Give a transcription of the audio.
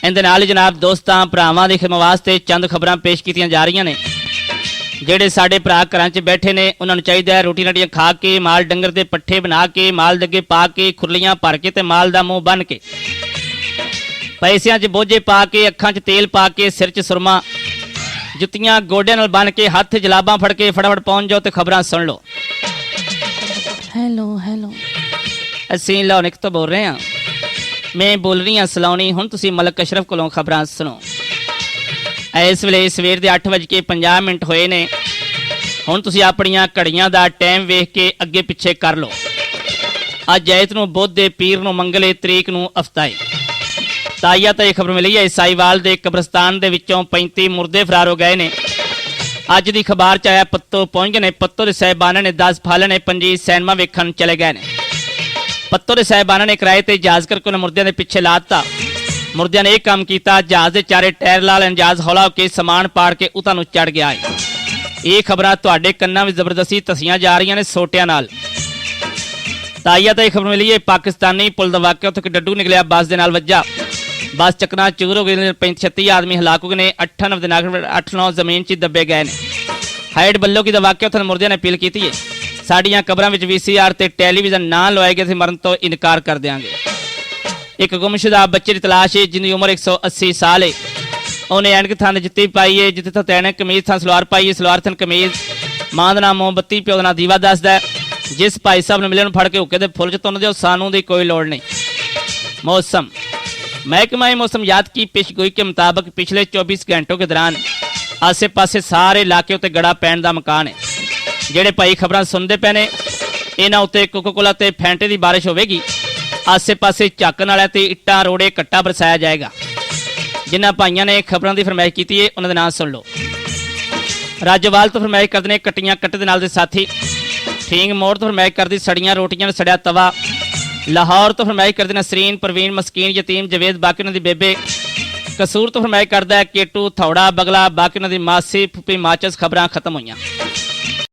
इहदे नाल ही जनाब दोस्तां भरावां दी खिदमत वास्ते चंद खबरां पेश कीतियां जा रहीआं ने। ਜਿਹੜੇ ਸਾਡੇ ਭਰਾ ਘਰਾਂ 'ਚ ਬੈਠੇ ਨੇ ਉਹਨਾਂ ਨੂੰ ਚਾਹੀਦਾ ਹੈ ਰੋਟੀ ਰਾਟੀਆਂ ਖਾ ਕੇ, ਮਾਲ ਡੰਗਰ ਦੇ ਪੱਠੇ ਬਣਾ ਕੇ, ਮਾਲ ਦੇ ਅੱਗੇ ਪਾ ਕੇ, ਖੁਰਲੀਆਂ ਭਰ ਕੇ ਤੇ ਮਾਲ ਦਾ ਮੂੰਹ ਬੰਨ੍ਹ ਕੇ, ਪੈਸਿਆਂ 'ਚ ਬੋਝੇ ਪਾ ਕੇ, ਅੱਖਾਂ 'ਚ ਤੇਲ ਪਾ ਕੇ, ਸਿਰ 'ਚ ਸੁਰਮਾ, ਜੁੱਤੀਆਂ ਗੋਡਿਆਂ ਨਾਲ ਬੰਨ੍ਹ ਕੇ, ਹੱਥ 'ਚ ਜਲਾਬਾਂ ਫੜ ਕੇ ਫਟਾਫਟ ਪਹੁੰਚ ਜਾਓ ਤੇ ਖਬਰਾਂ ਸੁਣ ਲਓ। ਹੈਲੋ ਅਸੀਂ ਲਾਹੌਰ ਤੋਂ ਬੋਲ ਰਹੇ ਹਾਂ। ਮੈਂ ਬੋਲ ਰਹੀ ਹਾਂ ਸਲਾਉਣੀ। ਹੁਣ ਤੁਸੀਂ ਮਲਕ ਅਸ਼ਰਫ ਕੋਲੋਂ ਖਬਰਾਂ ਸੁਣੋ। ਇਸ ਵੇਲੇ ਸਵੇਰ ਦੇ 8:50 ਹੋਏ ਨੇ। ਹੁਣ ਤੁਸੀਂ ਆਪਣੀਆਂ ਘੜੀਆਂ ਦਾ ਟਾਈਮ ਵੇਖ ਕੇ ਅੱਗੇ ਪਿੱਛੇ ਕਰ ਲਓ। ਅੱਜ ਐਤ ਨੂੰ ਬੁੱਧ ਦੇ, ਪੀਰ ਨੂੰ ਮੰਗਲੇ, ਤਰੀਕ ਨੂੰ ਹਫ਼ਤਾਏ। ਤਾਜ਼ਾ ਤਾਂ ਇਹ ਖਬਰ ਮਿਲੀ ਹੈ ਈਸਾਈਵਾਲ ਦੇ ਕਬਰਸਤਾਨ ਦੇ ਵਿੱਚੋਂ 35 ਮੁਰਦੇ ਫਰਾਰ ਹੋ ਗਏ ਨੇ। ਅੱਜ ਦੀ ਖਬਰ 'ਚ ਆਇਆ ਪੱਤੋ ਪਹੁੰਚ ਗਏ ਨੇ। ਪੱਤੋ ਦੇ ਸਾਹਿਬਾਨਾਂ ਨੇ 10 ਫਾਲੇ ਨੇ 5 ਸਿਨੇਮਾ ਵੇਖਣ ਚਲੇ ਗਏ ਨੇ। ਪੱਤੋ ਦੇ ਸਾਹਿਬਾਨਾਂ ਨੇ ਕਿਰਾਏ ਤੇ ਜਹਾਜ਼ ਕਰਕੇ ਉਹਨਾਂ ਮੁਰਦਿਆਂ ਦੇ ਪਿੱਛੇ ਲਾ ਦਿੱਤਾ। ਮੁਰਦਿਆਂ ਨੇ ਇਹ ਕੰਮ ਕੀਤਾ, ਜਹਾਜ਼ ਦੇ ਚਾਰੇ ਟਾਇਰ ਲਾ ਲੈਣ, ਜਹਾਜ਼ ਹੌਲਾ ਹੋ ਕੇ ਸਮਾਨ ਪਾੜ ਕੇ ਉਤਾਂ ਨੂੰ ਚੜ ਗਿਆ ਹੈ। ਇਹ ਖਬਰਾਂ ਤੁਹਾਡੇ ਕੰਨਾਂ ਵਿੱਚ ਜ਼ਬਰਦਸਤੀ ਧਸੀਆਂ ਜਾ ਰਹੀਆਂ ਨੇ ਸੋਟਿਆਂ ਨਾਲ। ਤਾਜ਼ਾ ਤਾਂ ਇਹ ਖਬਰ ਮਿਲੀ ਹੈ ਪਾਕਿਸਤਾਨੀ ਪੁਲ ਦਾ ਵਾਕਿਆ। ਉੱਥੇ ਇੱਕ ਡੱਡੂ ਨਿਕਲਿਆ, ਬੱਸ ਦੇ ਨਾਲ ਵੱਜਾ। ਬੱਸ ਚੱਕਣਾ ਚੂਰ ਹੋ ਗਈ। 35-36 ਆਦਮੀ ਹਲਾਕ ਹੋ ਗਏ ਨੇ। 8-9 ਦੇ ਨਾਲ 8-9 ਜ਼ਮੀਨ 'ਚ ਦੱਬੇ ਗਏ ਨੇ। ਹਾਈਡ ਬੱਲੋ ਕੀ ਦਾ ਵਾਕਿਆ। ਉੱਥੇ ਮੁਰਦਿਆਂ ਨੇ ਅਪੀਲ ਕੀਤੀ ਹੈ ਸਾਡੀਆਂ ਕਬਰਾਂ ਵਿੱਚ VCR ਤੇ ਟੈਲੀਵਿਜ਼ਨ ਨਾ ਲਵਾਏ ਗਏ, ਅਸੀਂ ਮਰਨ ਤੋਂ ਇਨਕਾਰ ਕਰ ਦਿਆਂਗੇ। ਇੱਕ ਗੁੰਮਸ਼ੁਦਾ ਬੱਚੇ ਦੀ ਤਲਾਸ਼ ਹੈ ਜਿੰਦੀ ਉਮਰ 180 ਸਾਲ ਹੈ। ਉਹਨੇ ਐਨਕ ਥਾਂ ਜੁੱਤੀ ਪਾਈ ਹੈ, ਜਿੱਥੇ ਤੋਂ ਤੈਨਕ ਕਮੀਜ਼ ਥਾਂ ਸਲਵਾਰ ਪਾਈ ਹੈ, ਸਲਵਾਰ ਥਾਂ ਕਮੀਜ਼। ਮਾਂ ਦਾ ਨਾਮ ਮੋਮਬੱਤੀ, ਪਿਓ ਦਾ ਨਾਮ ਦੀਵਾ ਦੱਸਦਾ। ਜਿਸ ਭਾਈ ਸਾਹਿਬ ਨੂੰ ਮਿਲੇ ਨੂੰ ਫੜ ਕੇ ਹੁੱਕੇ ਦੇ ਫੁੱਲ 'ਚ ਤੁੰਨ ਦਿਓ, ਸਾਨੂੰ ਦੀ ਕੋਈ ਲੋੜ ਨਹੀਂ। मौसम महकमा मौसम याद की पेशगोई के मुताबिक पिछले 24 घंटों के दौरान आसे पासे सारे इलाके उत्ते गड़ा पैण दा मकान है। जेड़े भाई खबरां सुनते पे ने इन्हां उत्ते कोका-कोला ते फैंटे की बारिश होगी। आसे पासे झाकण वाले ते इट्टां रोड़े कट्टा बरसाया जाएगा। जिन्हां भाइयों ने खबरों की फरमाइश की है उन्होंने नाम सुन लो। राजवाल तो फरमाइश करते हैं कट्टियां कट्टे दे नाल दे साथी। ठींग मोड़ तो फरमाइश करती सड़ियां रोटियां सड़िया तवा। लाहौर तो फरमाइश करते नसरीन परवीन मस्कीन यतीम जवेद बाकी उन्होंने बेबे। कसूर तो फरमाइश करता है केटू थौड़ा बगला बाकी उन्होंने मासी फुफी माचस। खबरां खत्म हुई।